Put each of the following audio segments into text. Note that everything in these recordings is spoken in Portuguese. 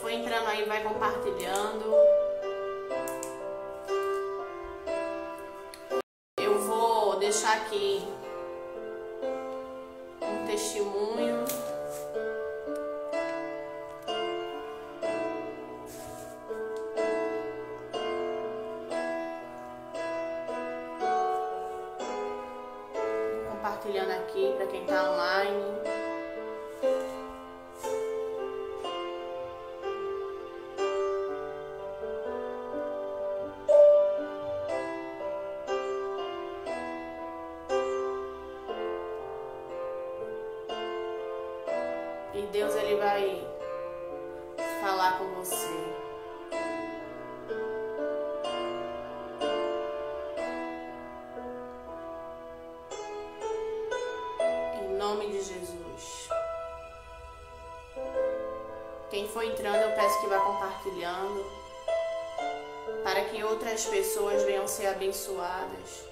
for entrando aí, vai compartilhando. Eu vou deixar aqui um testemunho. Compartilhando aqui para quem tá online. E Deus, ele vai falar com você. Em nome de Jesus. Quem for entrando, eu peço que vá compartilhando, para que outras pessoas venham ser abençoadas.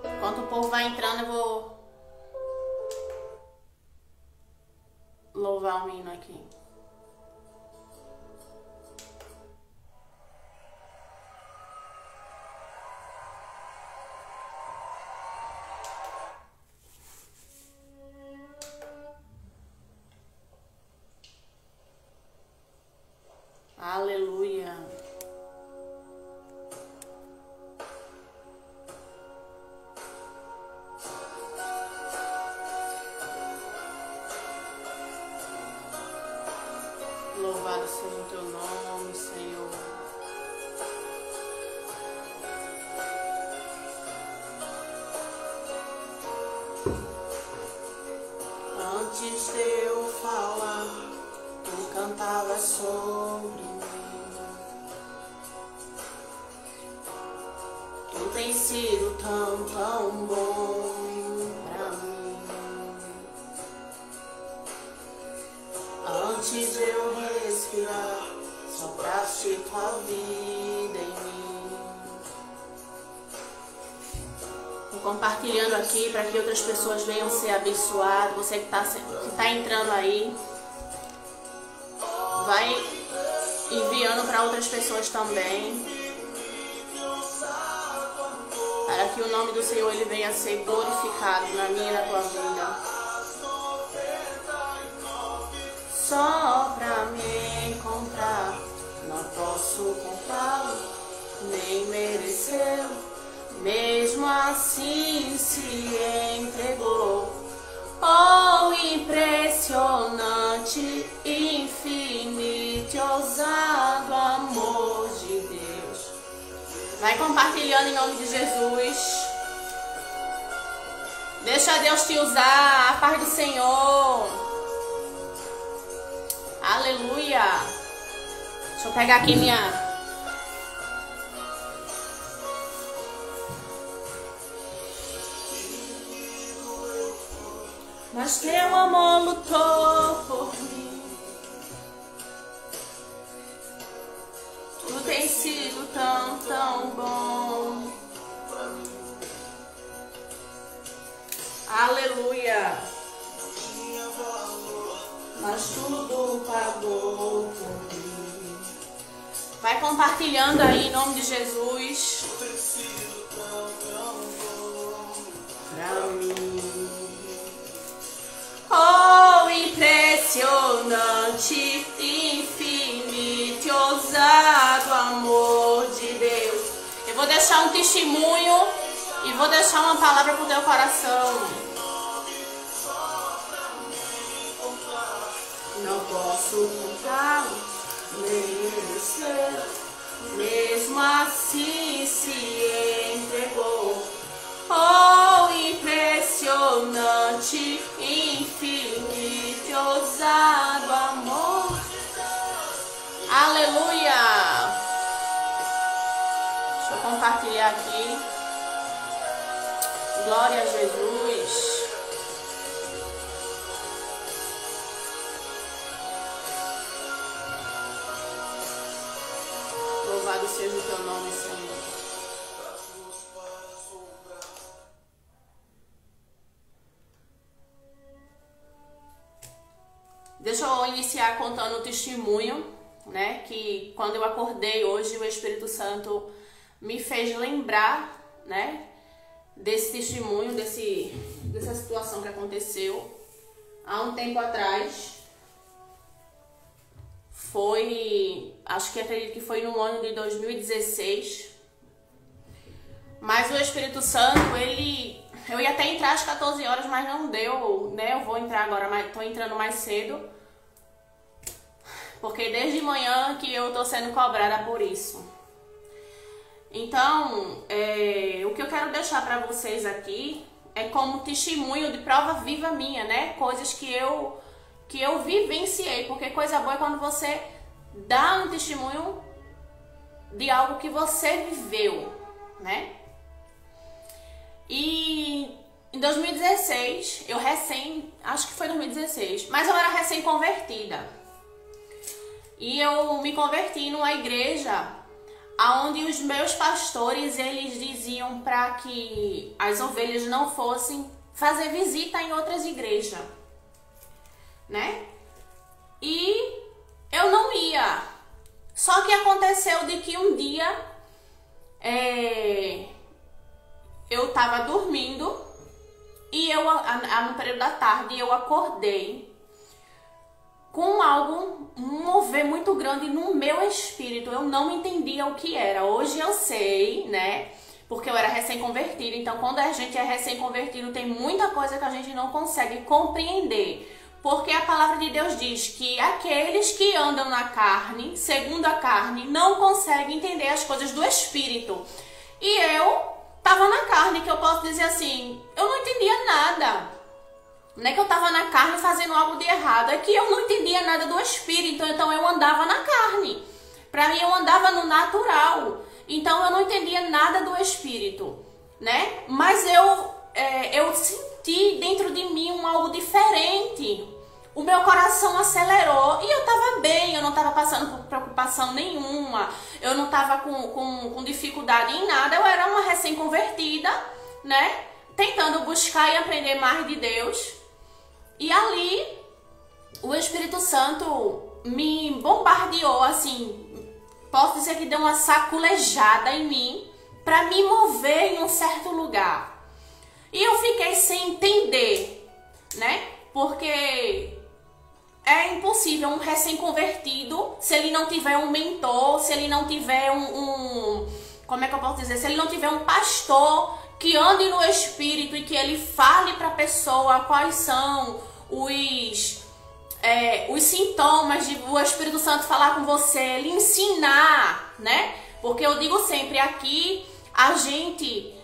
Enquanto o povo vai entrando, eu vou louvar o hino aqui. Aleluia. Louvado seja o teu nome, Senhor. Antes de eu falar, tu cantavas sobre mim. Tu tens sido tão, tão bom pra mim. Antes de eu respirar, sopraste tua vida em mim. Vou compartilhando aqui para que outras pessoas venham ser abençoadas. Você que tá entrando aí, vai enviando para outras pessoas também, para que o nome do Senhor ele venha a ser glorificado na minha e na tua vida. Só pra me encontrar, não posso comprá-lo, nem mereceu. Mesmo assim se entregou. Oh, impressionante, infinito, ousado amor de Deus. Vai compartilhando em nome de Jesus. Deixa Deus te usar, a paz do Senhor. Aleluia. Deixa eu pegar aqui minha... Mas teu amor lutou por mim. Tu tens sido tão, tão bom. Aleluia. Mas tudo pagou por mim. Vai compartilhando aí em nome de Jesus. Pra mim. Oh, impressionante, infinito, ousado amor de Deus. Eu vou deixar um testemunho e vou deixar uma palavra pro teu coração. Não posso contar, nem merecer. Mesmo assim se entregou. Oh, impressionante, infinito, ousado amor. Aleluia. Deixa eu compartilhar aqui. Glória a Jesus. Louvado seja o teu nome, Senhor. Deixa eu iniciar contando o testemunho, né? Que quando eu acordei hoje, o Espírito Santo me fez lembrar, né? Desse testemunho, dessa situação que aconteceu há um tempo atrás. Acredito que foi no ano de 2016. Mas o Espírito Santo, eu ia até entrar às 14 horas, mas não deu, né? Eu vou entrar agora, mas tô entrando mais cedo. Porque desde manhã que eu tô sendo cobrada por isso. Então, o que eu quero deixar para vocês aqui é como testemunho de prova viva minha, né? Coisas que eu vivenciei. Porque coisa boa é quando você dá um testemunho de algo que você viveu, né? E em 2016, acho que foi 2016, mas eu era recém-convertida. E eu me converti numa igreja onde os meus pastores, eles diziam para que as ovelhas não fossem fazer visita em outras igrejas, né? E eu não ia. Só que aconteceu de que um dia eu tava dormindo e no período da tarde eu acordei com um mover muito grande no meu espírito. Eu não entendia o que era. Hoje eu sei, né? Porque eu era recém-convertida. Então, quando a gente é recém-convertido, tem muita coisa que a gente não consegue compreender. Porque a palavra de Deus diz que aqueles que andam na carne, segundo a carne, não conseguem entender as coisas do espírito. E eu tava na carne, que eu posso dizer assim, eu não entendia nada. Não é que eu tava na carne fazendo algo de errado, é que eu não entendia nada do espírito, então eu andava na carne. Pra mim eu andava no natural, então eu não entendia nada do espírito, né? Mas eu senti dentro de mim algo diferente. O meu coração acelerou e eu tava bem, eu não tava passando por preocupação nenhuma, eu não tava com dificuldade em nada, eu era uma recém-convertida, né? Tentando buscar e aprender mais de Deus. E ali, o Espírito Santo me bombardeou, assim, posso dizer que deu uma saculejada em mim para me mover em um certo lugar. E eu fiquei sem entender, né? Porque é impossível um recém-convertido, se ele não tiver um mentor, se ele não tiver como é que eu posso dizer? Se ele não tiver um pastor que ande no Espírito e que ele fale para a pessoa quais são os sintomas de o Espírito Santo falar com você, ele ensinar, né? Porque eu digo sempre, aqui a gente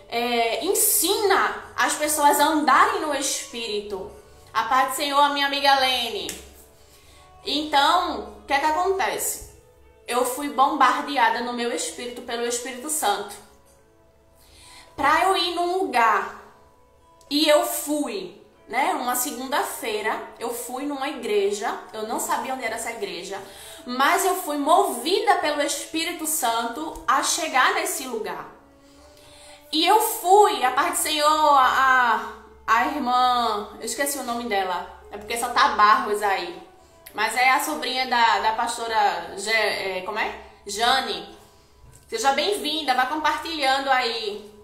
ensina as pessoas a andarem no Espírito. A paz do Senhor, a minha amiga Lene. Então, o que é que acontece? Eu fui bombardeada no meu espírito pelo Espírito Santo. Pra eu ir num lugar, e eu fui, né? Uma segunda-feira, eu fui numa igreja, eu não sabia onde era essa igreja, mas eu fui movida pelo Espírito Santo a chegar nesse lugar. E eu fui, a paz do Senhor, a irmã, eu esqueci o nome dela, é porque só tá Barros aí, mas é a sobrinha da pastora, como é? Jane. Seja bem-vinda, vá compartilhando aí.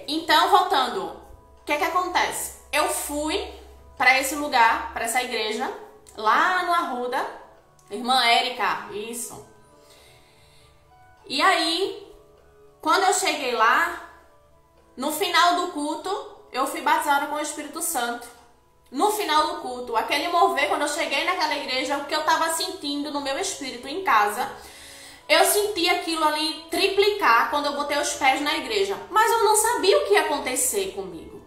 Então, voltando, o que é que acontece? Eu fui para esse lugar, para essa igreja, lá no Arruda, irmã Érica, isso. E aí, quando eu cheguei lá, no final do culto, eu fui batizada com o Espírito Santo. No final do culto, aquele mover, quando eu cheguei naquela igreja, o que eu estava sentindo no meu espírito em casa, eu senti aquilo ali triplicar quando eu botei os pés na igreja. Mas eu não sabia o que ia acontecer comigo.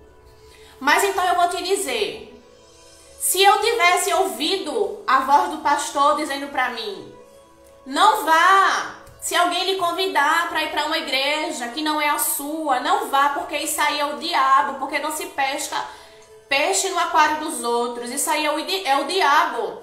Mas então eu vou te dizer, se eu tivesse ouvido a voz do pastor dizendo para mim, não vá Se alguém lhe convidar para ir para uma igreja que não é a sua, não vá, porque isso aí é o diabo, porque não se pesca peixe no aquário dos outros. Isso aí é o diabo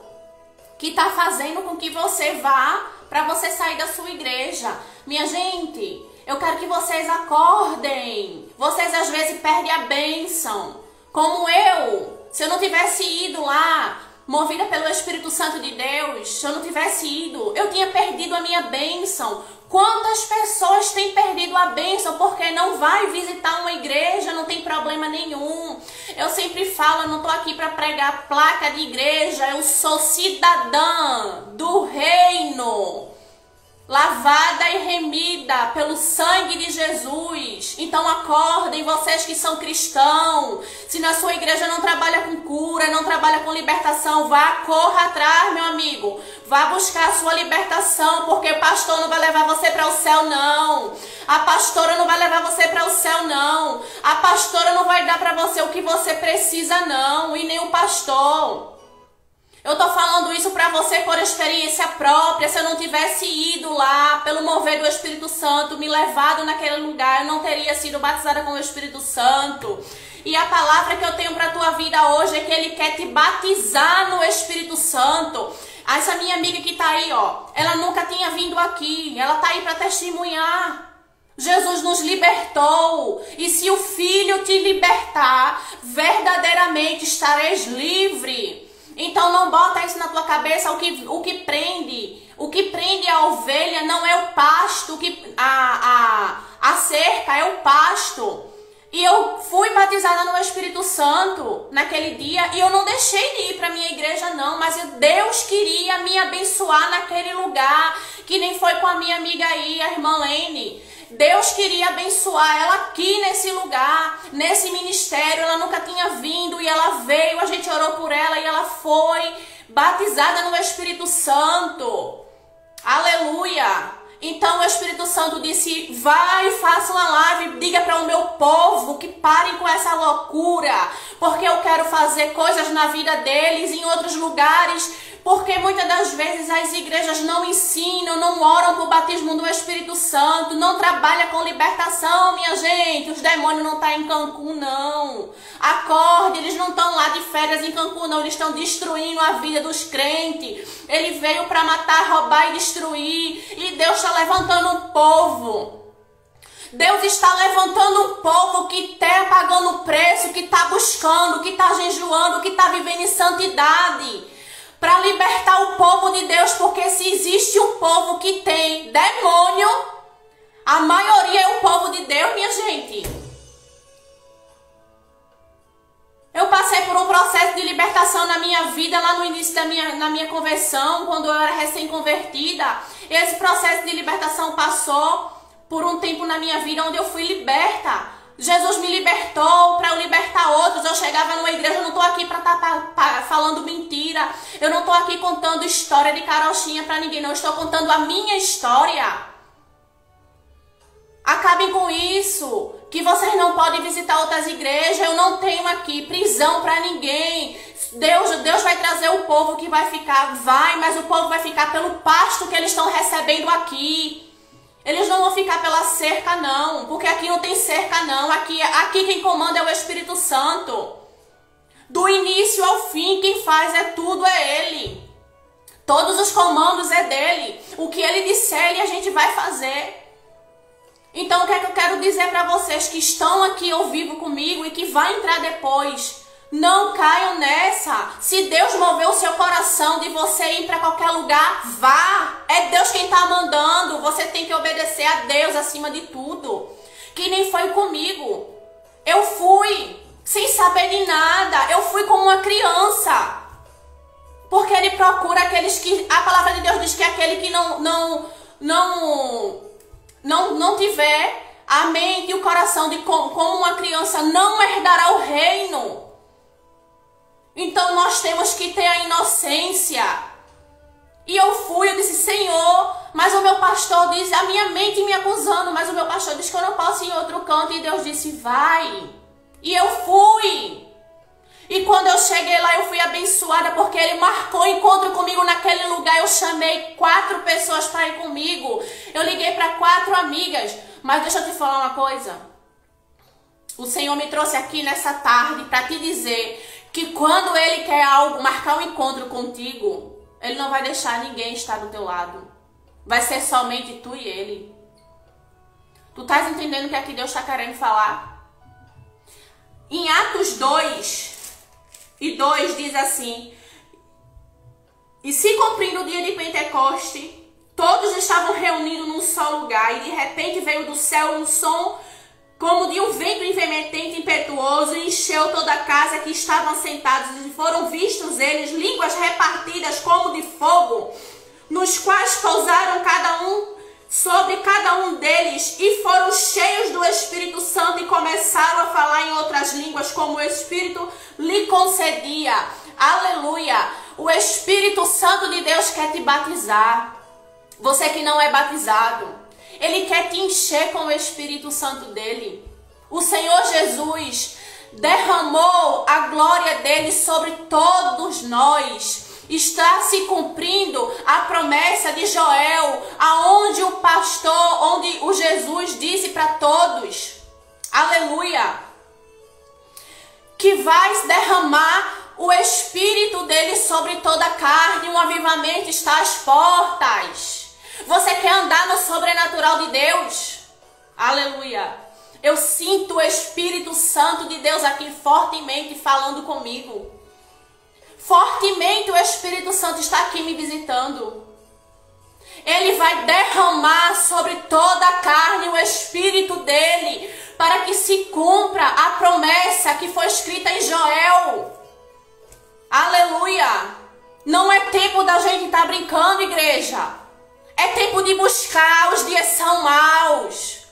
que está fazendo com que você vá para você sair da sua igreja. Minha gente, eu quero que vocês acordem. Vocês às vezes perdem a bênção. Como eu, se eu não tivesse ido lá, movida pelo Espírito Santo de Deus, se eu não tivesse ido, eu tinha perdido a minha bênção. Quantas pessoas têm perdido a bênção porque não vai visitar uma igreja, não tem problema nenhum. Eu sempre falo, eu não estou aqui para pregar placa de igreja, eu sou cidadã do reino, lavada e remida pelo sangue de Jesus. Então acordem, vocês que são cristãos. Se na sua igreja não trabalha com cura, não trabalha com libertação, vá, corra atrás, meu amigo. Vá buscar a sua libertação, porque o pastor não vai levar você para o céu, não. A pastora não vai levar você para o céu, não. A pastora não vai dar para você o que você precisa, não. E nem o pastor. Eu tô falando isso pra você por experiência própria. Se eu não tivesse ido lá, pelo mover do Espírito Santo, me levado naquele lugar, eu não teria sido batizada com o Espírito Santo. E a palavra que eu tenho pra tua vida hoje é que Ele quer te batizar no Espírito Santo. Essa minha amiga que tá aí, ó, ela nunca tinha vindo aqui. Ela tá aí pra testemunhar. Jesus nos libertou. E se o Filho te libertar, verdadeiramente estareis livre. Então não bota isso na tua cabeça, o que prende a ovelha não é o pasto, a cerca é o pasto. E eu fui batizada no Espírito Santo naquele dia e eu não deixei de ir para minha igreja não, mas Deus queria me abençoar naquele lugar, que nem foi com a minha amiga aí, a irmã Lene. Deus queria abençoar ela aqui nesse lugar, nesse ministério. Ela nunca tinha vindo e ela veio, a gente orou por ela e ela foi batizada no Espírito Santo. Aleluia! Então o Espírito Santo disse, vai, faça uma live, diga para o meu povo que parem com essa loucura, porque eu quero fazer coisas na vida deles em outros lugares. Porque muitas das vezes as igrejas não ensinam, não oram por batismo do Espírito Santo, não trabalham com libertação, minha gente. Os demônios não estão em Cancún, não. Acorde, eles não estão lá de férias em Cancún, não. Eles estão destruindo a vida dos crentes. Ele veio para matar, roubar e destruir. E Deus está levantando um povo. Deus está levantando um povo que está pagando o preço, que está buscando, que está jejuando, que está vivendo em santidade. Para libertar o povo de Deus, porque se existe um povo que tem demônio, a maioria é o povo de Deus, minha gente. Eu passei por um processo de libertação na minha vida, lá no início na minha conversão, quando eu era recém-convertida. Esse processo de libertação passou por um tempo na minha vida onde eu fui liberta. Jesus me libertou para eu libertar outros. Eu chegava numa igreja, eu não estou aqui para estar falando mentira. Eu não estou aqui contando história de carochinha para ninguém, não. Eu estou contando a minha história. Acabem com isso, que vocês não podem visitar outras igrejas. Eu não tenho aqui prisão para ninguém. Deus vai trazer o povo que vai ficar, mas o povo vai ficar pelo pasto que eles estão recebendo aqui. Eles não vão ficar pela cerca, não, porque aqui não tem cerca, não. Aqui quem comanda é o Espírito Santo. Do início ao fim, quem faz tudo é Ele. Todos os comandos é dele. O que Ele disser, a gente vai fazer. Então, o que é que eu quero dizer para vocês que estão aqui ao vivo comigo e que vai entrar depois? Não caiam nessa. Se Deus moveu o seu coração de você ir para qualquer lugar, vá. É Deus quem está mandando. Você tem que obedecer a Deus acima de tudo. Que nem foi comigo. Eu fui sem saber de nada. Eu fui como uma criança. Porque Ele procura aqueles que... A palavra de Deus diz que aquele que não tiver a mente e o coração de como uma criança não herdará o reino. Então nós temos que ter a inocência. E eu disse, Senhor, mas o meu pastor diz, a minha mente me acusando, mas o meu pastor diz que eu não posso ir em outro canto. E Deus disse, vai. E eu fui. E quando eu cheguei lá, eu fui abençoada, porque ele marcou encontro comigo naquele lugar. Eu chamei 4 pessoas para ir comigo. Eu liguei para 4 amigas. Mas deixa eu te falar uma coisa. O Senhor me trouxe aqui nessa tarde para te dizer que quando ele quer algo, marcar um encontro contigo, ele não vai deixar ninguém estar do teu lado. Vai ser somente tu e ele. Tu estás entendendo o que aqui Deus está querendo falar? Em Atos 2:2 diz assim: e se cumprindo o dia de Pentecoste, todos estavam reunidos num só lugar, e de repente veio do céu um som como de um vento invementente impetuoso, e encheu toda a casa que estavam sentados, e foram vistos eles línguas repartidas como de fogo, nos quais pousaram sobre cada um deles, e foram cheios do Espírito Santo e começaram a falar em outras línguas, como o Espírito lhe concedia. Aleluia! O Espírito Santo de Deus quer te batizar. Você que não é batizado, ele quer te encher com o Espírito Santo dele. O Senhor Jesus derramou a glória dele sobre todos nós. Está se cumprindo a promessa de Joel, aonde o pastor, onde o Jesus disse para todos, aleluia, que vai derramar o Espírito dele sobre toda a carne. Um avivamento está às portas. Você quer andar no sobrenatural de Deus? Aleluia. Eu sinto o Espírito Santo de Deus aqui fortemente falando comigo. Fortemente o Espírito Santo está aqui me visitando. Ele vai derramar sobre toda a carne o Espírito dele, para que se cumpra a promessa que foi escrita em Joel. Aleluia. Não é tempo da gente estar brincando, igreja. É tempo de buscar, os dias são maus.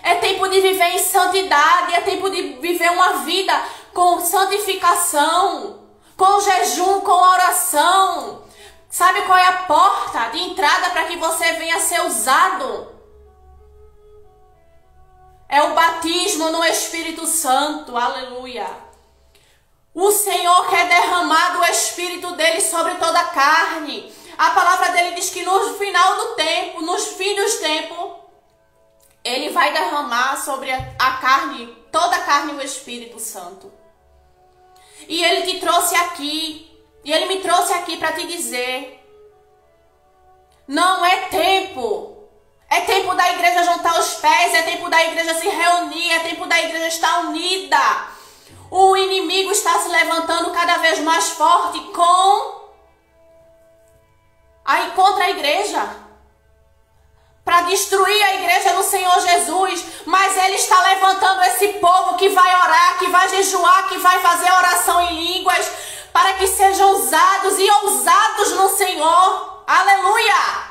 É tempo de viver em santidade, é tempo de viver uma vida com santificação, com jejum, com oração. Sabe qual é a porta de entrada para que você venha a ser usado? É o batismo no Espírito Santo, aleluia. O Senhor quer derramar do Espírito dele sobre toda a carne. A palavra dele diz que no final do tempo, nos fins dos tempos, ele vai derramar sobre a carne, toda a carne, o Espírito Santo. E ele te trouxe aqui, e ele me trouxe aqui para te dizer, não é tempo. É tempo da igreja juntar os pés, é tempo da igreja se reunir, é tempo da igreja estar unida. O inimigo está se levantando cada vez mais forte contra a igreja, para destruir a igreja do Senhor Jesus. Mas ele está levantando esse povo que vai orar, que vai jejuar, que vai fazer oração em línguas, para que sejam usados e ousados no Senhor. Aleluia!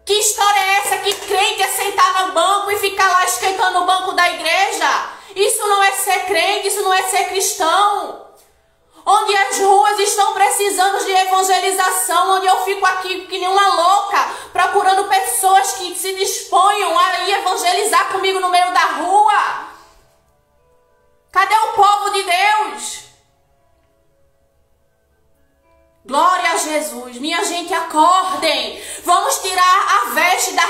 Que história é essa que crente é sentar no banco e ficar lá esquentando o banco da igreja? Isso não é ser crente, isso não é ser cristão. Onde as ruas estão precisando de evangelização, onde eu fico aqui que nem uma louca, procurando pessoas que se disponham a ir evangelizar comigo no meio da rua. Cadê o povo de Deus? Glória a Jesus. Minha gente, acordem. Vamos tirar a veste da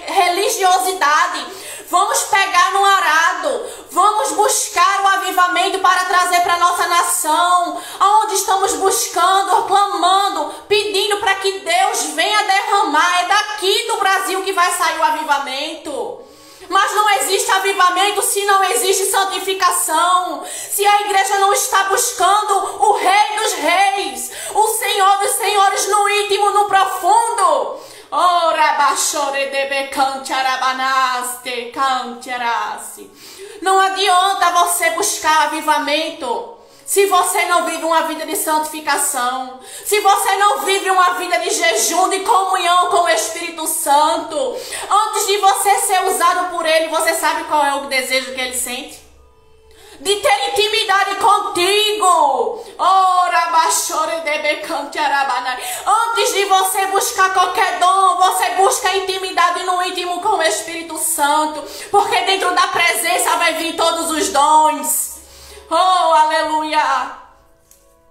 religiosidade. Vamos pegar no arado. Vamos buscar o avivamento para trazer para a nossa nação. Onde estamos buscando, clamando, pedindo para que Deus venha derramar. É daqui do Brasil que vai sair o avivamento. Mas não existe avivamento se não existe santificação. Se a igreja não está buscando o Rei dos Reis, o Senhor dos Senhores no íntimo, no profundo. Não adianta você buscar avivamento se você não vive uma vida de santificação, se você não vive uma vida de jejum, de comunhão com o Espírito Santo. Antes de você ser usado por Ele, você sabe qual é o desejo que Ele sente? De ter intimidade contigo. Antes de você buscar qualquer dom, você busca intimidade no íntimo com o Espírito Santo, porque dentro da presença vai vir todos os dons. Oh, aleluia. Aleluia!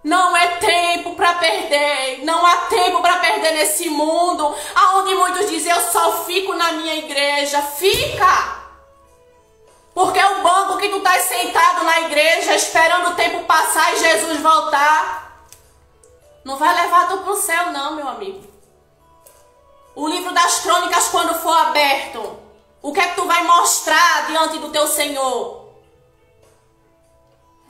Não é tempo para perder, não há tempo para perder nesse mundo, aonde muitos dizem, eu só fico na minha igreja. Fica! Porque o banco que tu tá sentado na igreja, esperando o tempo passar e Jesus voltar, não vai levar tu pro céu não, meu amigo. O livro das crônicas, quando for aberto, o que é que tu vai mostrar diante do teu Senhor?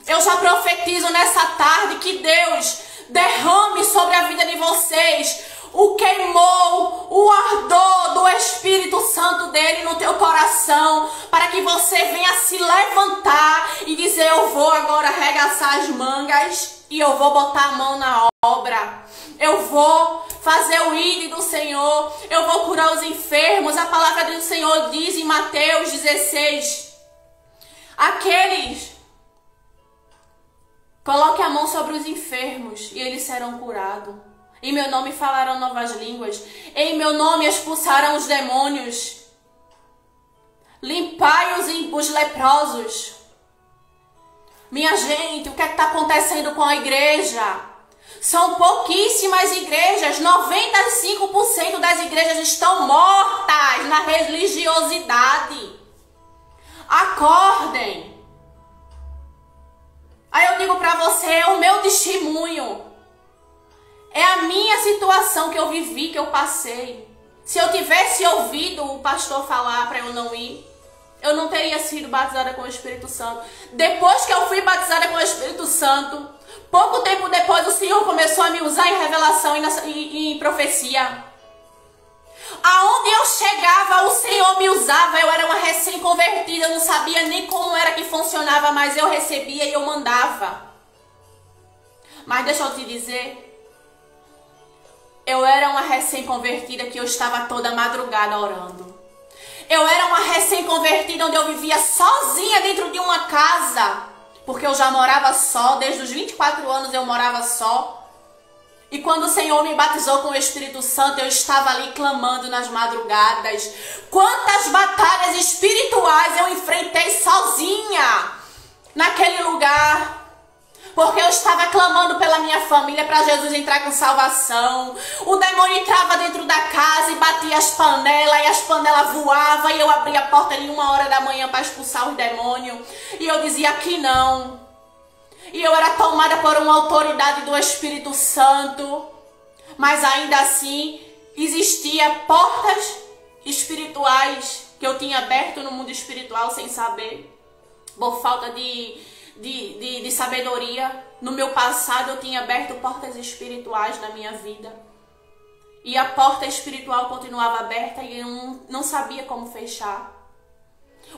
Eu já profetizo nessa tarde que Deus derrame sobre a vida de vocês o queimou, o ardor do Espírito Santo dele no teu coração, para que você venha se levantar e dizer, eu vou agora arregaçar as mangas e eu vou botar a mão na obra. Eu vou fazer o ID do Senhor, eu vou curar os enfermos. A palavra do Senhor diz em Mateus 16, coloque a mão sobre os enfermos e eles serão curados. Em meu nome falarão novas línguas. Em meu nome expulsarão os demônios. Limpai os leprosos. Minha gente, o que está acontecendo com a igreja? São pouquíssimas igrejas. 95% das igrejas estão mortas na religiosidade. Acordem. Aí eu digo para você, é o meu testemunho. É a minha situação que eu vivi, que eu passei. Se eu tivesse ouvido o pastor falar para eu não ir, eu não teria sido batizada com o Espírito Santo. Depois que eu fui batizada com o Espírito Santo, pouco tempo depois o Senhor começou a me usar em revelação e em profecia. Aonde eu chegava, o Senhor me usava. Eu era uma recém-convertida, eu não sabia nem como era que funcionava, mas eu recebia e eu mandava. Mas deixa eu te dizer, eu era uma recém-convertida que eu estava toda madrugada orando. Eu era uma recém-convertida onde eu vivia sozinha dentro de uma casa. Porque eu já morava só, desde os 24 anos eu morava só. E quando o Senhor me batizou com o Espírito Santo, eu estava ali clamando nas madrugadas. Quantas batalhas espirituais eu enfrentei sozinha naquele lugar. Porque eu estava clamando pela minha família, para Jesus entrar com salvação. O demônio entrava dentro da casa e batia as panelas, e as panelas voavam, e eu abria a porta ali 1h da manhã para expulsar os demônios. E eu dizia, aqui não. E eu era tomada por uma autoridade do Espírito Santo. Mas ainda assim, existia portas espirituais que eu tinha aberto no mundo espiritual sem saber. Por falta de sabedoria. No meu passado eu tinha aberto portas espirituais na minha vida. E a porta espiritual continuava aberta e eu não sabia como fechar.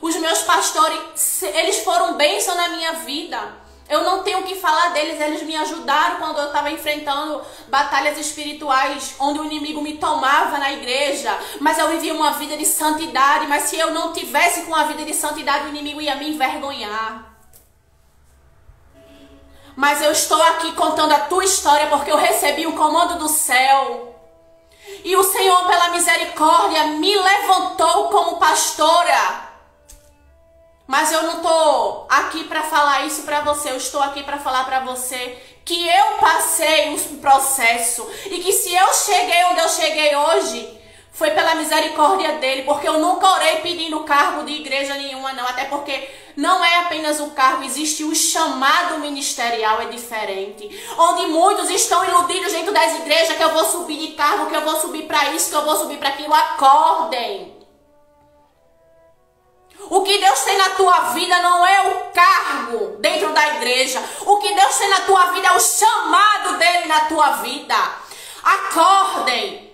Os meus pastores, eles foram bênção na minha vida. Eu não tenho o que falar deles, eles me ajudaram quando eu estava enfrentando batalhas espirituais, onde o inimigo me tomava na igreja, mas eu vivia uma vida de santidade, mas se eu não tivesse com a vida de santidade, o inimigo ia me envergonhar. Mas eu estou aqui contando a tua história porque eu recebi o comando do céu. E o Senhor, pela misericórdia, me levantou como pastora. Mas eu não estou aqui para falar isso para você. Eu estou aqui para falar para você que eu passei o processo. E que se eu cheguei onde eu cheguei hoje, foi pela misericórdia dele. Porque eu nunca orei pedindo cargo de igreja nenhuma, não. Até porque não é apenas o cargo, existe o chamado ministerial, é diferente. Onde muitos estão iludidos dentro das igrejas que eu vou subir de cargo, que eu vou subir para isso, que eu vou subir para aquilo. Acordem. O que Deus tem na tua vida não é o cargo dentro da igreja. O que Deus tem na tua vida é o chamado dele na tua vida. Acordem.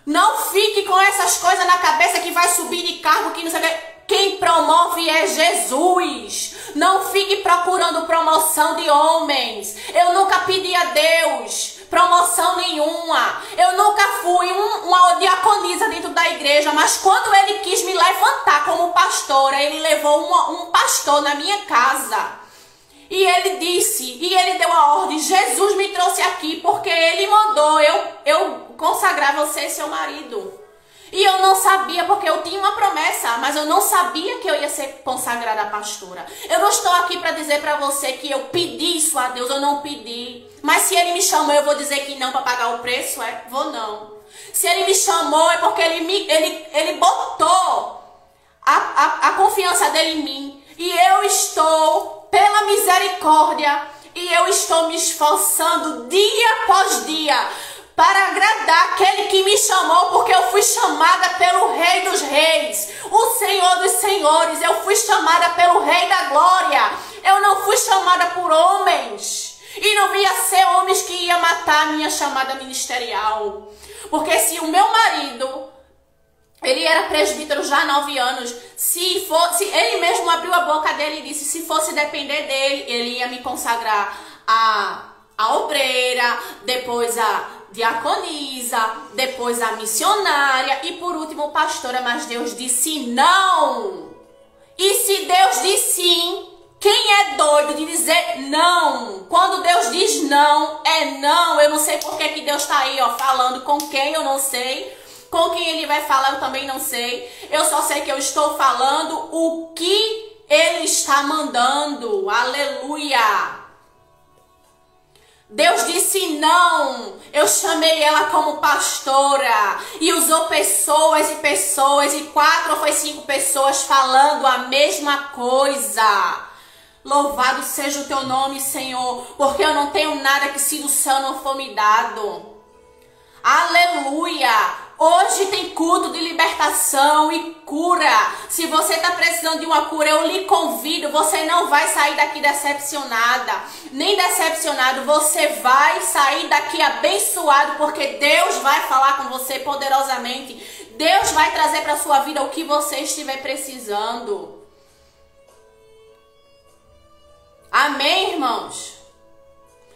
Não fique com essas coisas na cabeça que vai subir de cargo, que não sei o que. Quem promove é Jesus. Não fique procurando promoção de homens. Eu nunca pedi a Deus promoção nenhuma. Eu nunca fui uma diaconisa dentro da igreja, mas quando ele quis me levantar como pastora, ele levou um pastor na minha casa. E ele disse, e ele deu a ordem, Jesus me trouxe aqui porque ele mandou eu consagrar você e seu marido. E eu não sabia, porque eu tinha uma promessa, mas eu não sabia que eu ia ser consagrada pastora. Eu não estou aqui para dizer para você que eu pedi isso a Deus, eu não pedi. Mas se Ele me chamou, eu vou dizer que não para pagar o preço? Vou não. Se Ele me chamou, é porque Ele botou a confiança dele em mim. E eu estou, pela misericórdia, e eu estou me esforçando dia após dia para agradar aquele que me chamou, porque eu fui chamada pelo Rei dos Reis, o Senhor dos Senhores. Eu fui chamada pelo Rei da Glória. Eu não fui chamada por homens. E não ia ser homens que ia matar a minha chamada ministerial. Porque se o meu marido, ele era presbítero já há 9 anos, se ele mesmo abriu a boca dele e disse, se fosse depender dele, ele ia me consagrar a obreira, depois a diaconisa, depois a missionária e por último pastora. Mas Deus disse não. E se Deus diz sim, quem é doido de dizer não? Quando Deus diz não, é não. Eu não sei por que Deus está aí, falando com quem, eu não sei. Com quem Ele vai falar, eu também não sei. Eu só sei que eu estou falando o que Ele está mandando. Aleluia! Deus disse não. Eu chamei ela como pastora. E usou pessoas e pessoas. E 4 ou foi 5 pessoas falando a mesma coisa. Louvado seja o teu nome, Senhor. Porque eu não tenho nada que se do céu não for me dado. Aleluia! Hoje tem culto de libertação e cura. Se você está precisando de uma cura, eu lhe convido. Você não vai sair daqui decepcionada, nem decepcionado. Você vai sair daqui abençoado, porque Deus vai falar com você poderosamente. Deus vai trazer para a sua vida o que você estiver precisando. Amém, irmãos?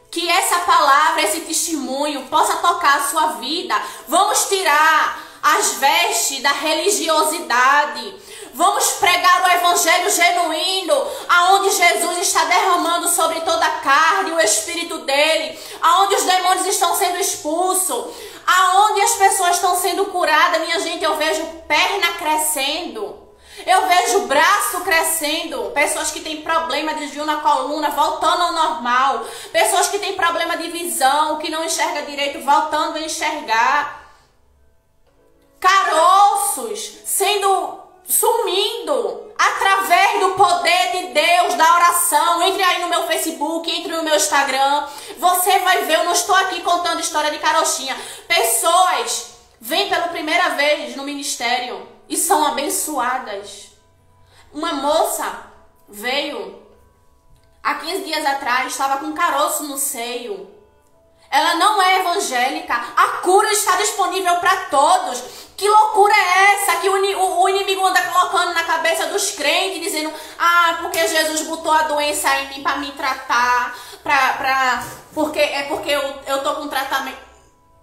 Que essa palavra, esse testemunho possa tocar a sua vida. Vamos tirar as vestes da religiosidade. Vamos pregar o evangelho genuíno, aonde Jesus está derramando sobre toda a carne o Espírito dele, aonde os demônios estão sendo expulsos, aonde as pessoas estão sendo curadas. Minha gente, eu vejo perna crescendo. Eu vejo o braço crescendo, pessoas que têm problema de desvio na coluna voltando ao normal, pessoas que têm problema de visão, que não enxerga direito, voltando a enxergar, caroços sumindo através do poder de Deus, da oração. Entre aí no meu Facebook, entre no meu Instagram, você vai ver. Eu não estou aqui contando história de carochinha. Pessoas vêm pela primeira vez no ministério e são abençoadas. Uma moça veio há 15 dias atrás, estava com caroço no seio. Ela não é evangélica. A cura está disponível para todos. Que loucura é essa que o inimigo anda colocando na cabeça dos crentes, dizendo, porque Jesus botou a doença em mim para me tratar, porque eu tô com tratamento.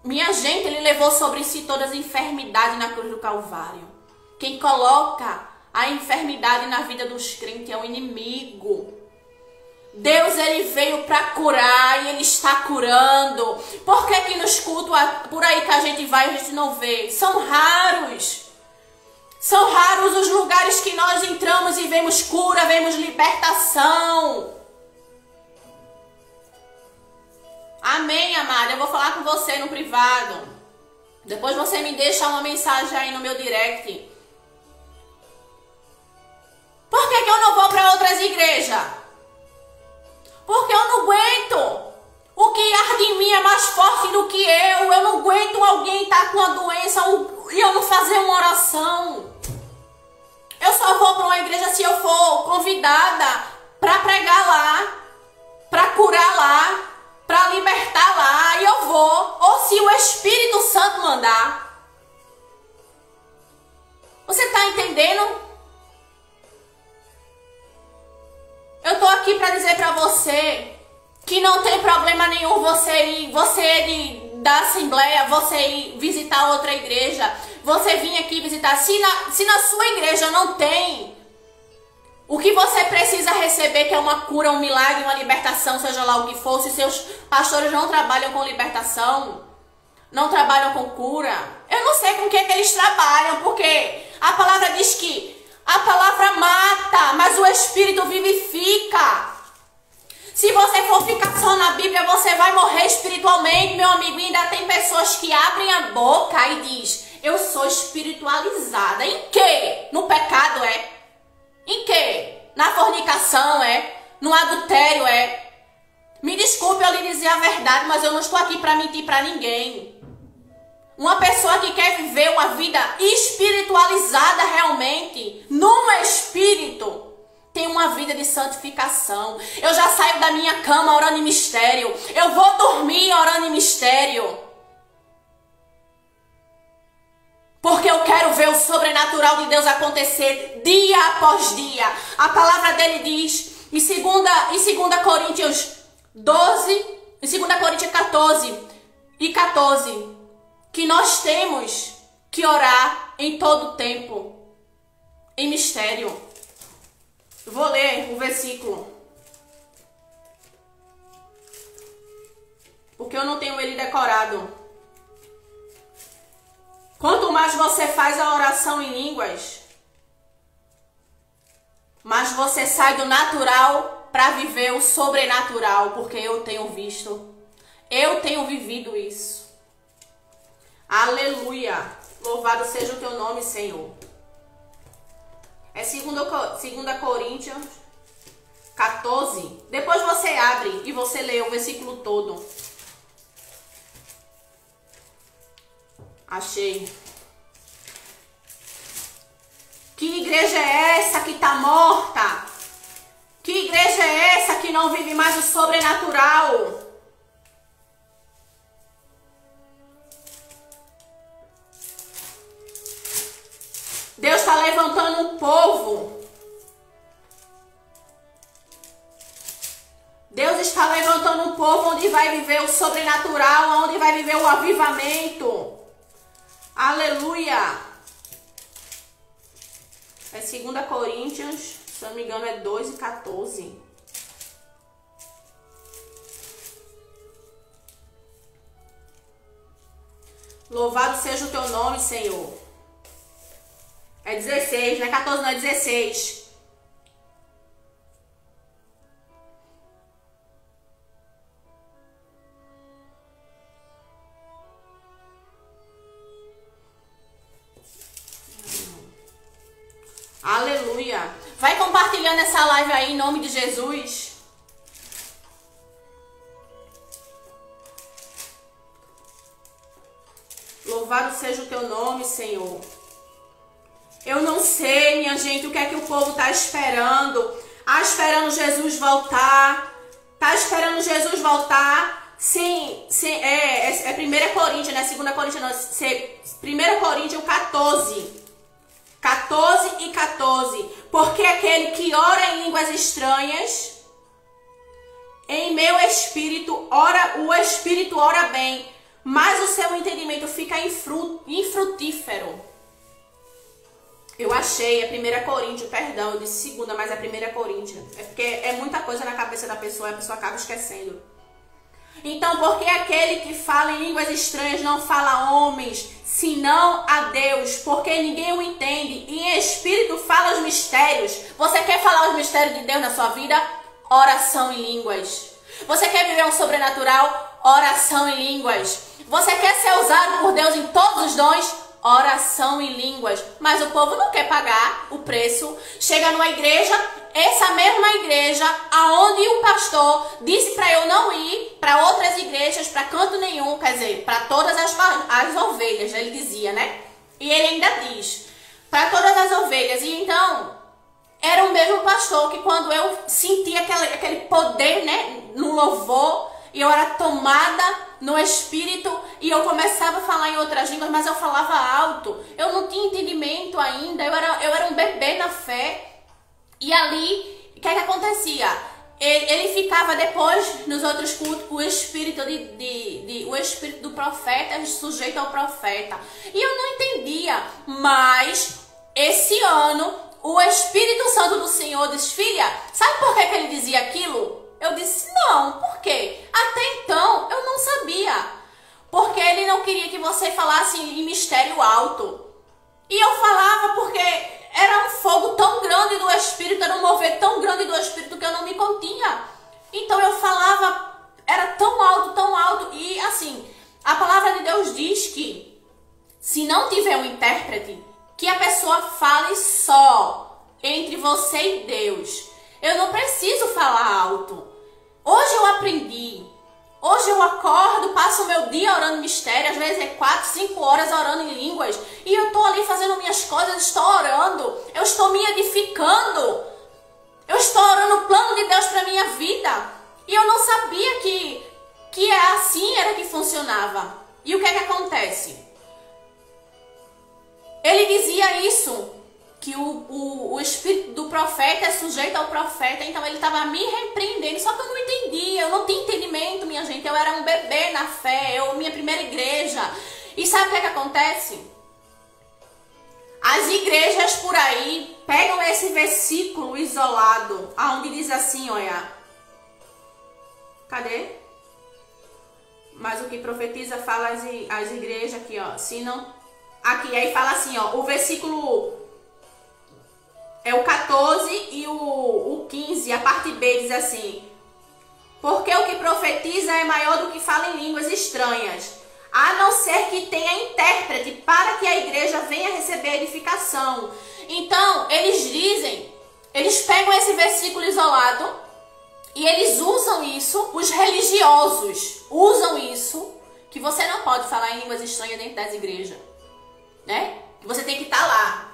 Minha gente, ele levou sobre si todas as enfermidades na cruz do Calvário. Quem coloca a enfermidade na vida dos crentes é o inimigo. Deus, ele veio para curar e ele está curando. Por que nos cultos por aí que a gente vai e a gente não vê? São raros. São raros os lugares que nós entramos e vemos cura, vemos libertação. Amém, amada? Eu vou falar com você no privado. Depois você me deixa uma mensagem aí no meu direct. Por que eu não vou para outras igrejas? Porque eu não aguento. O que arde em mim é mais forte do que eu. Eu não aguento alguém estar com a doença e eu não fazer uma oração. Eu só vou para uma igreja se eu for convidada para pregar lá, para curar lá, para libertar lá, e eu vou. Ou se o Espírito Santo mandar. Você está entendendo? Eu tô aqui para dizer para você que não tem problema nenhum você da Assembleia, você ir visitar outra igreja, você vir aqui visitar. Se na sua igreja não tem o que você precisa receber, que é uma cura, um milagre, uma libertação, seja lá o que for, se seus pastores não trabalham com libertação, não trabalham com cura, Eu não sei com que eles trabalham, porque a palavra diz que a palavra mata, mas o Espírito vivifica. Se você for ficar só na Bíblia, você vai morrer espiritualmente, meu amigo. E ainda tem pessoas que abrem a boca e diz: eu sou espiritualizada. Em quê? No pecado é? Em quê? Na fornicação é? No adultério é? Me desculpe eu lhe dizer a verdade, mas eu não estou aqui para mentir para ninguém. Uma pessoa que quer viver uma vida espiritualizada realmente, no Espírito, tem uma vida de santificação. Eu já saio da minha cama orando em mistério. Eu vou dormir orando em mistério. Porque eu quero ver o sobrenatural de Deus acontecer dia após dia. A palavra dele diz em 2 Coríntios 12, em 2 Coríntios 14 e 14, que nós temos que orar em todo tempo, em mistério. Vou ler o versículo, porque eu não tenho ele decorado. Quanto mais você faz a oração em línguas, mais você sai do natural para viver o sobrenatural, porque eu tenho visto, eu tenho vivido isso. Aleluia! Louvado seja o teu nome, Senhor. É 2 Coríntios 14. Depois você abre e você lê o versículo todo. Achei. Que igreja é essa que está morta? Que igreja é essa que não vive mais o sobrenatural? Deus está levantando um povo. Deus está levantando um povo onde vai viver o sobrenatural, onde vai viver o avivamento. Aleluia. É 2 Coríntios, se não me engano é 2 e 14. Louvado seja o teu nome, Senhor. É 16, não é 14, não é 16. Aleluia. Vai compartilhando essa live aí em nome de Jesus. Louvado seja o teu nome, Senhor. Eu não sei, minha gente, o que é que o povo está esperando. Esperando Jesus voltar. Tá esperando Jesus voltar. Sim, é 1 Coríntios, né? 2 Coríntios não. 1 Coríntios 14. 14 e 14. Porque aquele que ora em línguas estranhas, em meu espírito, o espírito ora bem, mas o seu entendimento fica infrutífero. Eu achei, é 1 Coríntios, perdão, eu disse 2, mas é 1 Coríntios. É porque é muita coisa na cabeça da pessoa e a pessoa acaba esquecendo. Então, porque aquele que fala em línguas estranhas não fala a homens, senão a Deus, porque ninguém o entende. E em espírito fala os mistérios. Você quer falar os mistérios de Deus na sua vida? Oração em línguas. Você quer viver um sobrenatural? Oração em línguas. Você quer ser usado por Deus em todos os dons? Oração em línguas. Mas o povo não quer pagar o preço. Chega numa igreja, essa mesma igreja, aonde o pastor disse para eu não ir para outras igrejas, para canto nenhum, quer dizer, para todas as ovelhas, ele dizia, né? E ele ainda diz, para todas as ovelhas. E então, era o mesmo pastor que quando eu sentia aquele poder, né, no louvor, e eu era tomada no espírito e eu começava a falar em outras línguas, mas eu falava alto. Eu não tinha entendimento ainda, eu era um bebê na fé. E ali, o que é que acontecia? Ele ficava depois, nos outros cultos, o espírito o espírito do profeta sujeito ao profeta. E eu não entendia, mas esse ano o Espírito Santo do Senhor disse, filha, sabe por que ele dizia aquilo? Eu disse, não, por quê? Até então eu não sabia. porque ele não queria que você falasse em mistério alto. E eu falava porque era um fogo tão grande do Espírito, era um mover tão grande do Espírito que eu não me continha. Então eu falava, era tão alto, e assim, a palavra de Deus diz que se não tiver um intérprete, que a pessoa fale só entre você e Deus. Eu não preciso falar alto. Hoje eu aprendi. Hoje eu acordo, passo o meu dia orando mistério, às vezes é 4, 5 horas orando em línguas, e eu estou ali fazendo minhas coisas, estou orando, eu estou me edificando, eu estou orando o plano de Deus para minha vida, e eu não sabia que é assim era que funcionava. E o que é que acontece? Ele dizia isso, que o espírito do profeta é sujeito ao profeta, então ele estava me repreendendo, só que eu não entendia, eu não tinha entendimento, minha gente, eu era um bebê na fé, minha primeira igreja. E sabe o que é que acontece? As igrejas por aí pegam esse versículo isolado, aonde diz assim, olha, cadê? Mas o que profetiza fala as igrejas aqui, ó, se não, aqui, aí fala assim, ó, o versículo é o 14 e o 15, a parte B diz assim: porque o que profetiza é maior do que fala em línguas estranhas, a não ser que tenha intérprete, para que a igreja venha receber edificação. Então, eles pegam esse versículo isolado e eles usam isso, os religiosos usam isso, que você não pode falar em línguas estranhas dentro das igrejas, né? Que você tem que estar lá,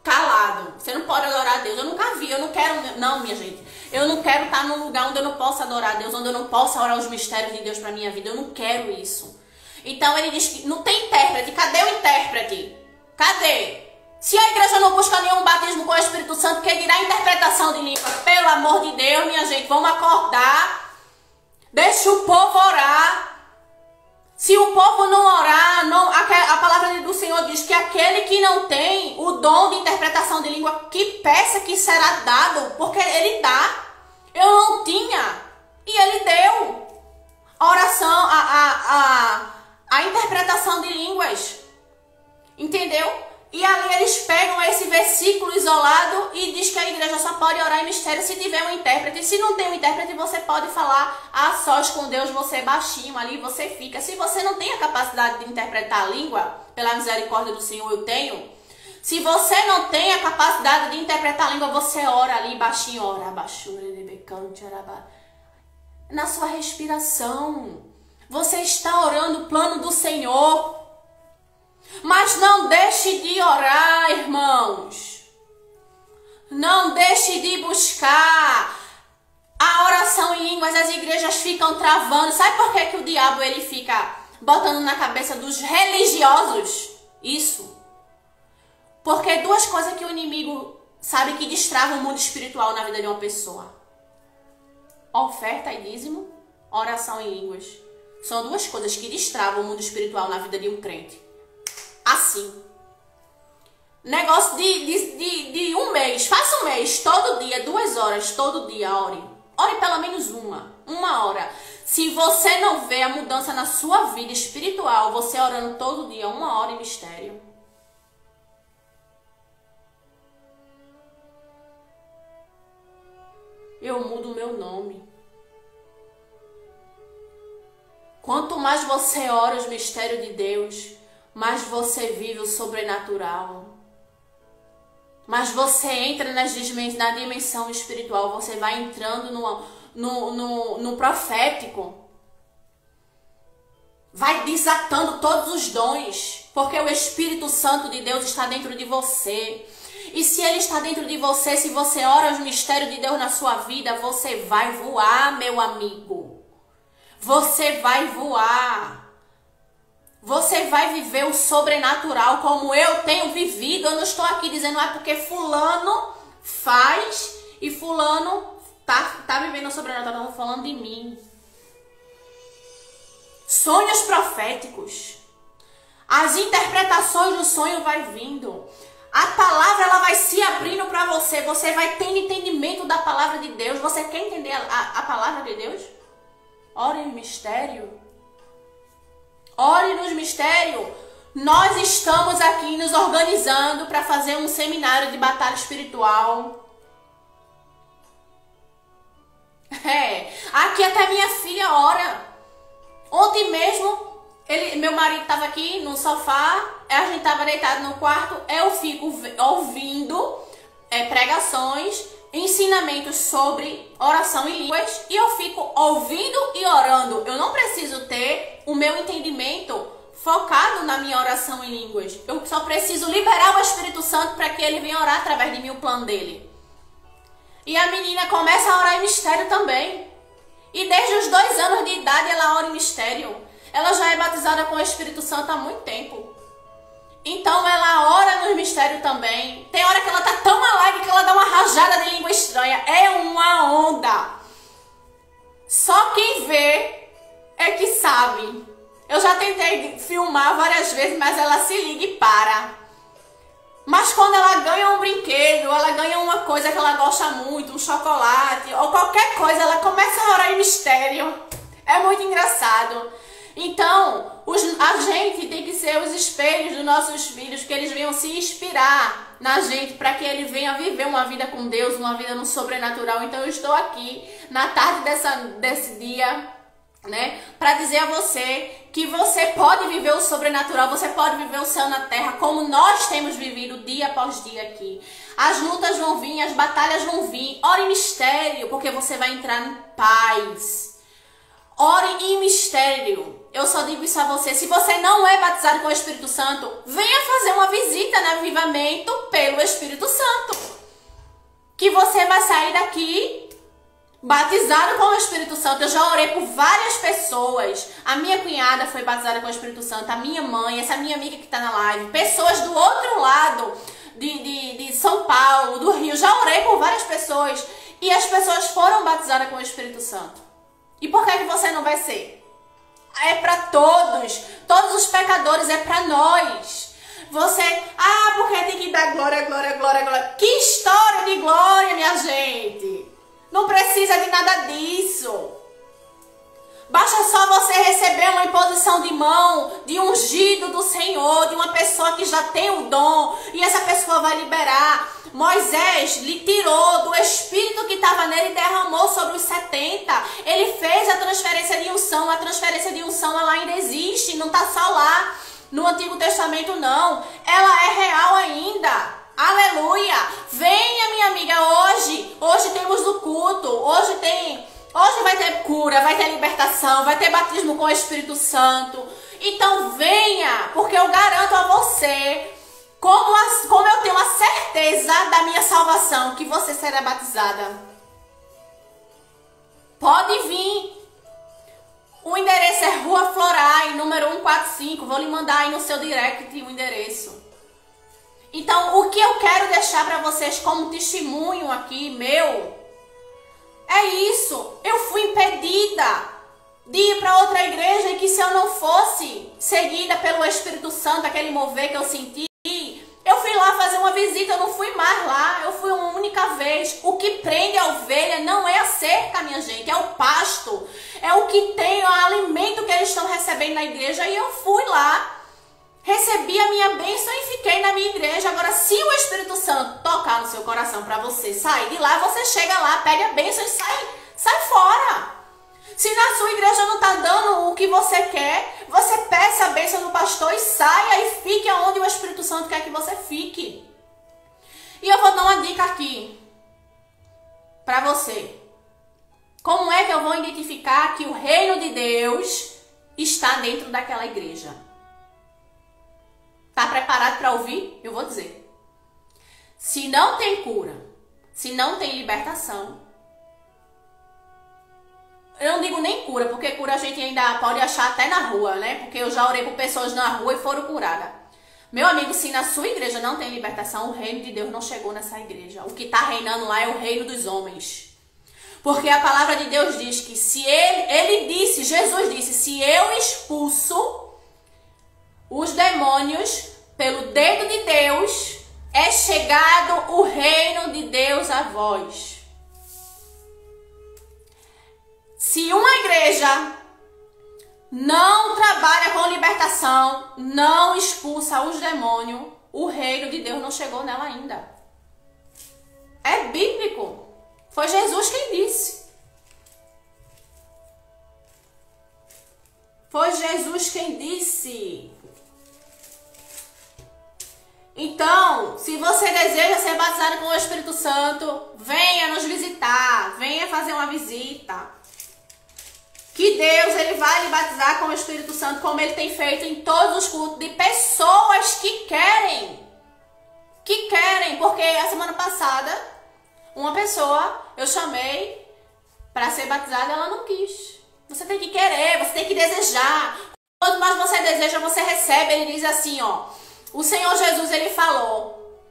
calado, você não pode adorar a Deus. Eu nunca vi, eu não quero, não, minha gente, eu não quero estar num lugar onde eu não possa adorar a Deus, onde eu não possa orar os mistérios de Deus para minha vida, eu não quero isso. Então ele diz que não tem intérprete, cadê o intérprete? Cadê? Se a igreja não busca nenhum batismo com o Espírito Santo, que dirá interpretação de língua? Pelo amor de Deus, minha gente, vamos acordar, deixa o povo orar. Se o povo não orar, a palavra do Senhor diz que aquele que não tem o dom de interpretação de língua, que peça que será dado, porque ele dá. Eu não tinha, e ele deu. A oração, a interpretação de línguas, entendeu? E ali eles pegam esse versículo isolado e diz que a igreja só pode orar em mistério se tiver um intérprete. Se não tem um intérprete, você pode falar a sós com Deus, você baixinho ali, você fica. Se você não tem a capacidade de interpretar a língua, pela misericórdia do Senhor eu tenho. Se você não tem a capacidade de interpretar a língua, você ora ali baixinho, ora na sua respiração. Você está orando o plano do Senhor. Mas não deixe de orar, irmãos. Não deixe de buscar. A oração em línguas, as igrejas ficam travando. Sabe por que o diabo ele fica botando na cabeça dos religiosos isso? Porque duas coisas que o inimigo sabe que destravam o mundo espiritual na vida de uma pessoa: oferta e dízimo, oração em línguas. São duas coisas que destravam o mundo espiritual na vida de um crente. Assim. Negócio de um mês. Faça um mês, todo dia, 2 horas, todo dia, ore. Ore pelo menos uma hora. Se você não vê a mudança na sua vida espiritual, você orando todo dia, 1 hora em mistério, eu mudo o meu nome. Quanto mais você ora os mistérios de Deus, mais você vive o sobrenatural. Mas você entra na dimensão espiritual, você vai entrando no profético. Vai desatando todos os dons, porque o Espírito Santo de Deus está dentro de você. E se ele está dentro de você, se você ora os mistérios de Deus na sua vida, você vai voar, meu amigo. Você vai voar. Você vai viver o sobrenatural como eu tenho vivido. Eu não estou aqui dizendo porque fulano faz e fulano tá vivendo o sobrenatural. Eu estou falando de mim. Sonhos proféticos. As interpretações do sonho vai vindo. A palavra ela vai se abrindo para você. Você vai tendo entendimento da palavra de Deus. Você quer entender a palavra de Deus? Ore em mistério. Ore nos mistérios. Nós estamos aqui nos organizando para fazer um seminário de batalha espiritual. Aqui até minha filha ora. Ontem mesmo, meu marido estava aqui no sofá, a gente estava deitado no quarto, eu fico ouvindo pregações, ensinamentos sobre oração em línguas, e eu fico ouvindo e orando. Eu não preciso ter o meu entendimento focado na minha oração em línguas. Eu só preciso liberar o Espírito Santo para que ele venha orar através de mim, o plano dele. E a menina começa a orar em mistério também. E desde os 2 anos de idade ela ora em mistério. Ela já é batizada com o Espírito Santo há muito tempo. Então ela ora no mistério também. Tem hora que ela tá tão alegre que ela dá uma rajada de língua estranha. É uma onda. Só quem vê é que sabe. Eu já tentei filmar várias vezes, mas ela se liga e para. Mas quando ela ganha um brinquedo, ela ganha uma coisa que ela gosta muito, um chocolate ou qualquer coisa, ela começa a orar em mistério. É muito engraçado. Então, a gente tem que ser os espelhos dos nossos filhos, que eles venham se inspirar na gente para que ele venha viver uma vida com Deus, uma vida no sobrenatural. Então, eu estou aqui na tarde desse dia, né, para dizer a você que você pode viver o sobrenatural, você pode viver o céu na terra, como nós temos vivido dia após dia aqui. As lutas vão vir, as batalhas vão vir. Ore em mistério, porque você vai entrar em paz. Ore em mistério. Eu só digo isso a você. Se você não é batizado com o Espírito Santo, venha fazer uma visita no avivamento pelo Espírito Santo. Que você vai sair daqui batizado com o Espírito Santo. Eu já orei por várias pessoas. A minha cunhada foi batizada com o Espírito Santo. A minha mãe, essa minha amiga que está na live. Pessoas do outro lado de São Paulo, do Rio. Já orei por várias pessoas. E as pessoas foram batizadas com o Espírito Santo. E por que você não vai ser? É para todos. Todos os pecadores, é para nós. Você, porque tem que dar glória, glória, glória, glória. Que história de glória, minha gente. Não precisa de nada disso. Basta só você receber uma imposição de mão, de ungido do Senhor, de uma pessoa que já tem o dom, e essa pessoa vai liberar. Moisés lhe tirou do espírito que estava nele e derramou sobre os 70. Ele fez a transferência de unção. A transferência de unção, ela ainda existe, não está só lá no Antigo Testamento, não. Ela é real ainda. Aleluia! Venha, minha amiga, hoje temos o culto, hoje vai ter cura, vai ter libertação, vai ter batismo com o Espírito Santo. Então venha, porque eu garanto a você, como eu tenho a certeza da minha salvação, que você será batizada. Pode vir. O endereço é Rua Florai, número 145, vou lhe mandar aí no seu direct o endereço. Então, o que eu quero deixar para vocês como testemunho aqui, meu, é isso. Eu fui impedida de ir para outra igreja e que se eu não fosse seguida pelo Espírito Santo, aquele mover que eu senti, eu fui lá fazer uma visita, eu não fui mais lá, eu fui uma única vez. O que prende a ovelha não é a cerca, minha gente, é o pasto, é o que tem, o alimento que eles estão recebendo na igreja, e eu fui lá. Recebi a minha bênção e fiquei na minha igreja. Agora, se o Espírito Santo tocar no seu coração para você sair de lá, você chega lá, pega a bênção e sai fora. Se na sua igreja não está dando o que você quer, você peça a bênção do pastor e saia e fique onde o Espírito Santo quer que você fique. E eu vou dar uma dica aqui para você. Como é que eu vou identificar que o reino de Deus está dentro daquela igreja? Tá preparado para ouvir? Eu vou dizer. Se não tem cura, se não tem libertação, eu não digo nem cura, porque cura a gente ainda pode achar até na rua, né? Porque eu já orei por pessoas na rua e foram curadas. Meu amigo, se na sua igreja não tem libertação, o reino de Deus não chegou nessa igreja. O que está reinando lá é o reino dos homens. Porque a palavra de Deus diz que se Jesus disse, se eu expulso os demônios pelo dedo de Deus, é chegado o reino de Deus a vós. Se uma igreja não trabalha com libertação, não expulsa os demônios, o reino de Deus não chegou nela ainda. É bíblico. Foi Jesus quem disse. Foi Jesus quem disse. Então, se você deseja ser batizado com o Espírito Santo, venha nos visitar, venha fazer uma visita. Que Deus, ele vai lhe batizar com o Espírito Santo, como ele tem feito em todos os cultos, de pessoas que querem. Que querem, porque a semana passada, uma pessoa, eu chamei para ser batizada, ela não quis. Você tem que querer, você tem que desejar. Quanto mais você deseja, você recebe. Ele diz assim, ó. O Senhor Jesus, ele falou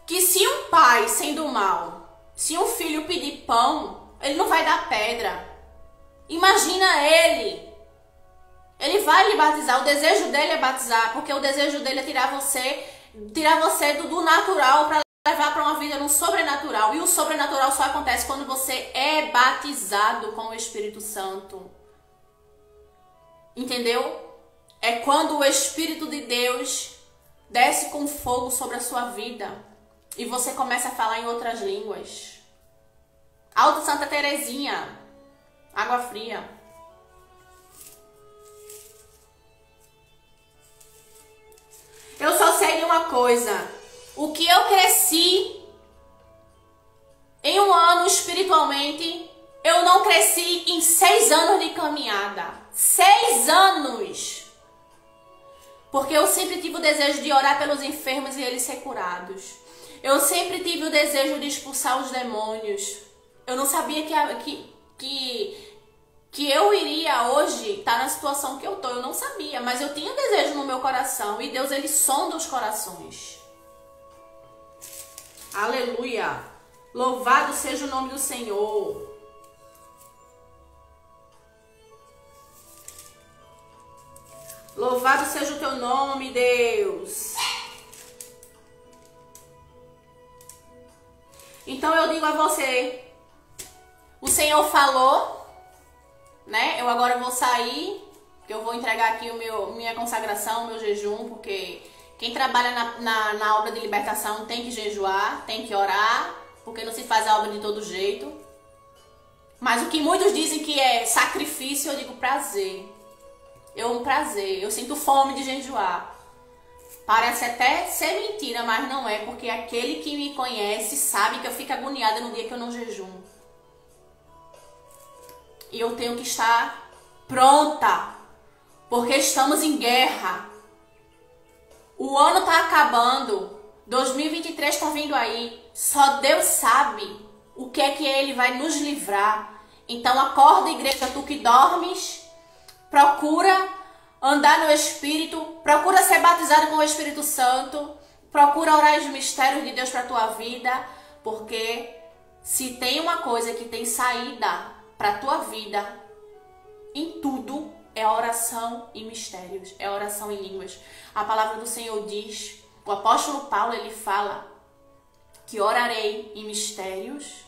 que se um pai, sendo mal, se um filho pedir pão, ele não vai dar pedra. Imagina ele. Ele vai lhe batizar. O desejo dele é batizar, porque o desejo dele é tirar você do natural para levar para uma vida no sobrenatural. E o sobrenatural só acontece quando você é batizado com o Espírito Santo. Entendeu? É quando o Espírito de Deus desce com fogo sobre a sua vida e você começa a falar em outras línguas. Alto Santa Terezinha, água fria. Eu só sei de uma coisa. O que eu cresci em um ano espiritualmente, eu não cresci em 6 anos de caminhada. 6 anos! Porque eu sempre tive o desejo de orar pelos enfermos e eles ser curados. Eu sempre tive o desejo de expulsar os demônios. Eu não sabia que eu iria hoje estar na situação que eu tô. Eu não sabia, mas eu tinha desejo no meu coração. E Deus, ele sonda os corações. Aleluia! Louvado seja o nome do Senhor. Louvado seja o teu nome, Deus. Então eu digo a você, o Senhor falou, né? Eu agora vou sair, que eu vou entregar aqui minha consagração, meu jejum, porque quem trabalha na obra de libertação tem que jejuar, tem que orar, porque não se faz a obra de todo jeito. Mas o que muitos dizem que é sacrifício, eu digo prazer. Um prazer, eu sinto fome de jejuar. Parece até ser mentira, mas não é, porque aquele que me conhece sabe que eu fico agoniada no dia que eu não jejuo. E eu tenho que estar pronta, porque estamos em guerra. O ano tá acabando, 2023 tá vindo aí, só Deus sabe o que é que Ele vai nos livrar. Então acorda, igreja, tu que dormes. Procura andar no Espírito, procura ser batizado com o Espírito Santo, procura orar os mistérios de Deus para a tua vida, porque se tem uma coisa que tem saída para a tua vida, em tudo, é a oração e mistérios, é a oração em línguas. A palavra do Senhor diz, o apóstolo Paulo, ele fala que orarei em mistérios,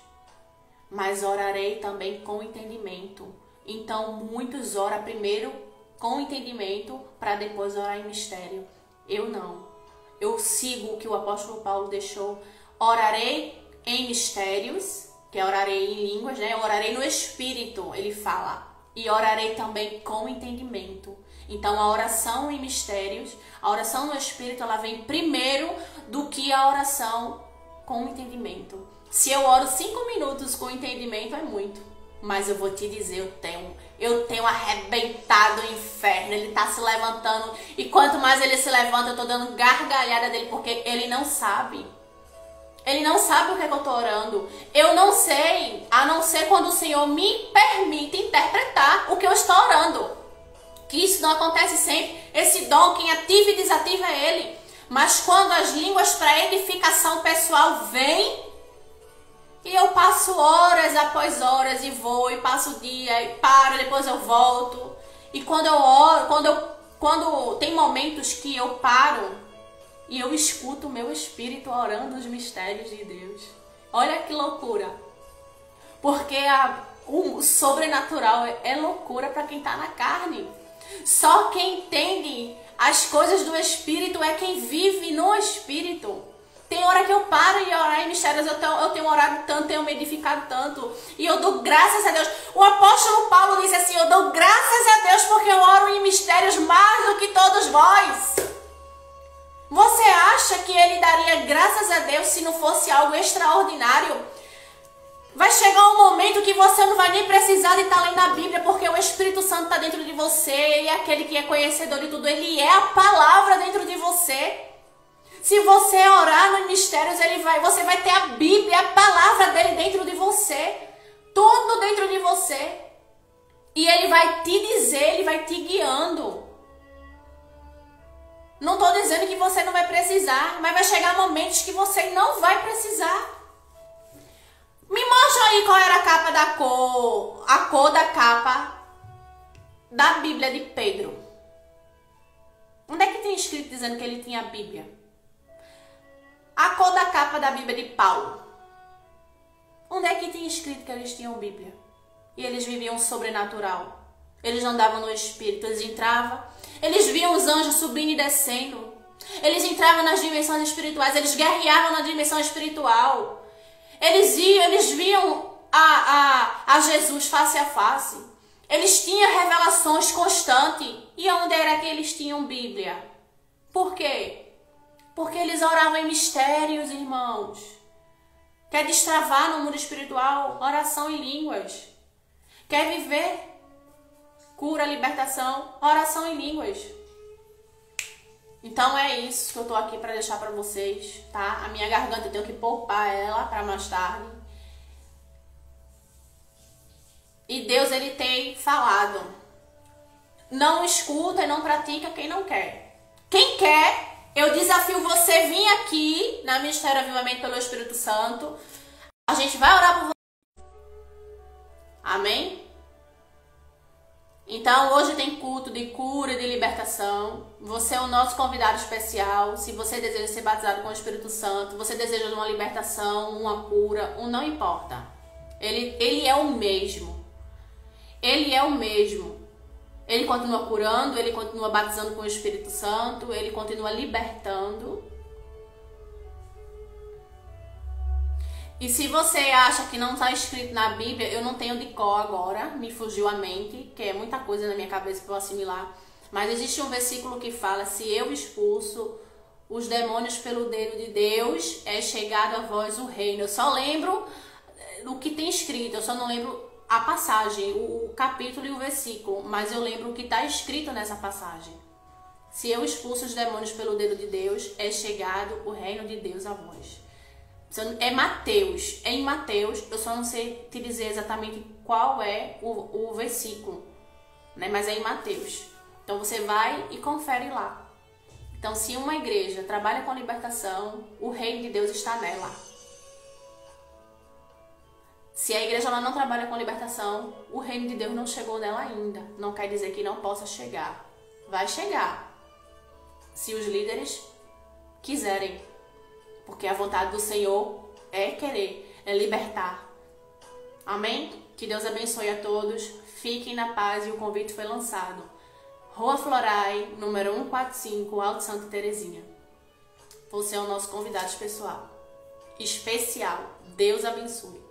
mas orarei também com entendimento. Então, muitos oram primeiro com entendimento para depois orar em mistério. Eu não. Eu sigo o que o apóstolo Paulo deixou. Orarei em mistérios, que é orarei em línguas, né? Eu orarei no Espírito, ele fala. E orarei também com entendimento. Então, a oração em mistérios, a oração no Espírito, ela vem primeiro do que a oração com entendimento. Se eu oro 5 minutos com entendimento, é muito. Mas eu vou te dizer, eu tenho arrebentado o inferno. Ele tá se levantando. E quanto mais ele se levanta, eu tô dando gargalhada dele. Porque ele não sabe. Ele não sabe o que é que eu tô orando. Eu não sei, a não ser quando o Senhor me permite interpretar o que eu estou orando. Que isso não acontece sempre. Esse dom, quem ativa e desativa é Ele. Mas quando as línguas para edificação pessoal vêm, e eu passo horas após horas e vou, e passo o dia, e paro, depois eu volto. E quando eu oro, quando tem momentos que eu paro e eu escuto o meu espírito orando os mistérios de Deus. Olha que loucura. Porque o sobrenatural é loucura para quem tá na carne. Só quem entende as coisas do Espírito é quem vive no Espírito. Tem hora que eu paro e orar em mistérios, eu tenho orado tanto, tenho me edificado tanto. E eu dou graças a Deus. O apóstolo Paulo disse assim, eu dou graças a Deus porque eu oro em mistérios mais do que todos vós. Você acha que ele daria graças a Deus se não fosse algo extraordinário? Vai chegar um momento que você não vai nem precisar de estar lendo a Bíblia, porque o Espírito Santo está dentro de você, ele é aquele que é conhecedor de tudo, ele é a palavra dentro de você. Se você orar nos mistérios, você vai ter a Bíblia, a palavra dele dentro de você, tudo dentro de você. E ele vai te dizer, ele vai te guiando. Não estou dizendo que você não vai precisar, mas vai chegar momentos que você não vai precisar. Me mostra aí qual era a cor da capa da Bíblia de Pedro. Onde é que tem escrito dizendo que ele tinha a Bíblia? A cor da capa da Bíblia de Paulo. Onde é que tem escrito que eles tinham Bíblia? E eles viviam sobrenatural. Eles andavam no Espírito, eles entravam, eles viam os anjos subindo e descendo. Eles entravam nas dimensões espirituais, eles guerreavam na dimensão espiritual. Eles viam a Jesus face a face. Eles tinham revelações constantes. E onde era que eles tinham Bíblia? Por quê? Porque eles oravam em mistérios, irmãos. Quer destravar no mundo espiritual? Oração em línguas. Quer viver? Cura, libertação, oração em línguas. Então é isso que eu tô aqui para deixar para vocês, tá? A minha garganta eu tenho que poupar ela para mais tarde. E Deus, ele tem falado. Não escuta e não pratica quem não quer. Quem quer, eu desafio você vir aqui na Ministério Avivamento pelo Espírito Santo. A gente vai orar por você. Amém? Então, hoje tem culto de cura e de libertação. Você é o nosso convidado especial. Se você deseja ser batizado com o Espírito Santo, você deseja uma libertação, uma cura, não importa. Ele é o mesmo. Ele é o mesmo. Ele continua curando, ele continua batizando com o Espírito Santo, ele continua libertando. E se você acha que não está escrito na Bíblia, eu não tenho de cor agora, me fugiu a mente, que é muita coisa na minha cabeça para eu assimilar. Mas existe um versículo que fala, se eu expulso os demônios pelo dedo de Deus, é chegado a vós o reino. Eu só lembro o que tem escrito, eu só não lembro a passagem, o capítulo e o versículo, mas eu lembro o que está escrito nessa passagem. Se eu expulso os demônios pelo dedo de Deus, é chegado o reino de Deus a vós. É Mateus, é em Mateus, eu só não sei te dizer exatamente qual é o versículo, né? Mas é em Mateus. Então você vai e confere lá. Então, se uma igreja trabalha com libertação, o reino de Deus está nela. Se a igreja ela não trabalha com libertação, o reino de Deus não chegou nela ainda. Não quer dizer que não possa chegar. Vai chegar, se os líderes quiserem. Porque a vontade do Senhor é querer, é libertar. Amém? Que Deus abençoe a todos. Fiquem na paz e o convite foi lançado. Rua Florai, número 145, Alto Santa Terezinha. Você é o nosso convidado especial. Deus abençoe.